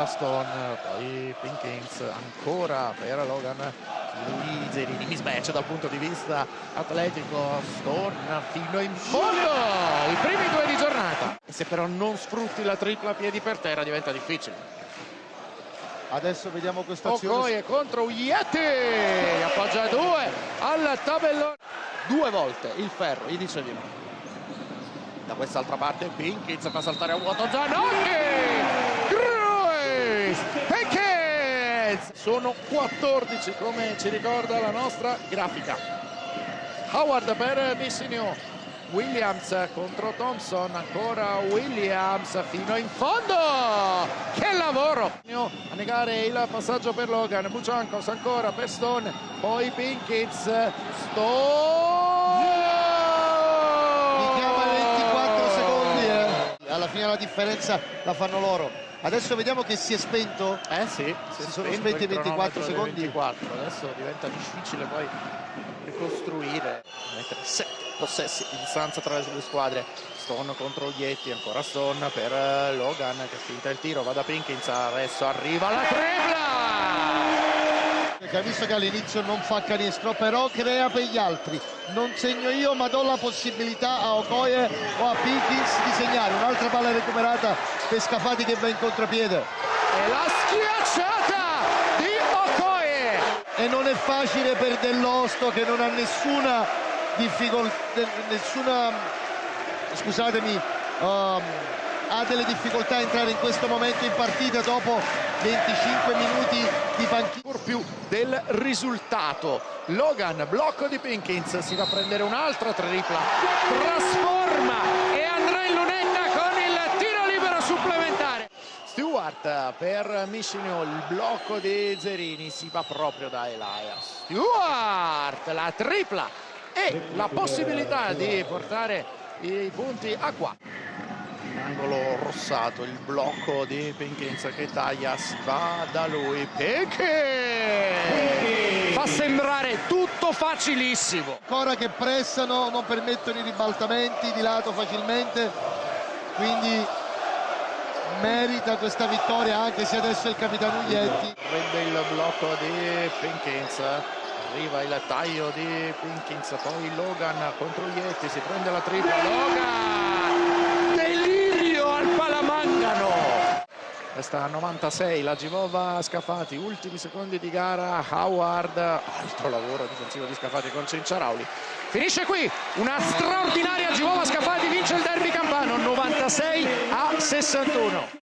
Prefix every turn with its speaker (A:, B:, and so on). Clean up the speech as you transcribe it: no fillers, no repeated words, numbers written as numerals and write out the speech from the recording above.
A: Stone, poi Pinkins ancora per Logan. Lui Zerini mismatch dal punto di vista atletico. Stone fino in fondo, i primi due di giornata. E se però non sfrutti la tripla a piedi per terra diventa difficile.
B: Adesso vediamo questa azione.
A: Okoye contro Uyetti, appoggia due al tabellone. Due volte il ferro, gli dice di no. Da quest'altra parte Pinkins fa saltare a vuoto Zanocchi. Gruis, Pinkins. Sono 14 come ci ricorda la nostra grafica. Howard per Missinio. Williams contro Thompson, ancora Williams fino in fondo. Che lavoro! A negare il passaggio per Logan. Buciancos ancora per Stone, poi Pinkins. Stone
B: Mi chiama 24 secondi. Alla fine la differenza la fanno loro. Adesso vediamo che si è spento.
A: Sì,
B: si sono spenti 24 secondi.
A: 24. Adesso diventa difficile poi ricostruire. Mettere 7 possessi di distanza tra le due squadre. Stone contro Uyetti, ancora Stone per Logan che finta il tiro, va da Pinkins, adesso arriva la tripla!
B: Ha visto che all'inizio non fa canestro, però crea per gli altri. Non segno io, ma do la possibilità a Okoye o a Pinkins di segnare. Un'altra palla recuperata per Scafati che va in contropiede.
A: E la schiacciata di Okoye!
B: E non è facile per Dell'Osto che non ha nessuna difficoltà, scusatemi, ha delle difficoltà a entrare in questo momento in partita dopo 25 minuti di panchina.
A: Ancora più del risultato. Logan, blocco di Pinkins, si va a prendere un'altra tripla, trasforma e andrà in lunetta con il tiro libero supplementare. Stewart per Missinio, il blocco di Zerini, si va proprio da Elias. Stewart, la tripla e la possibilità di portare i punti a 4. Angolo rossato, il blocco di Pinkins che taglia, si va da lui. Pinkins fa sembrare tutto facilissimo.
B: Ancora che pressano, non permettono i ribaltamenti di lato facilmente, quindi merita questa vittoria anche se adesso è il capitano Uyetti.
A: Prende il blocco di Pinkins, arriva il taglio di Pinkins, poi Logan contro Uyetti, si prende la tripla. Logan, delirio al Palamangano. Questa 96, la Givova Scafati, ultimi secondi di gara. Howard, altro lavoro difensivo di Scafati con Cinciarauli. Finisce qui una straordinaria Givova Scafati, vince il derby campano 96-61.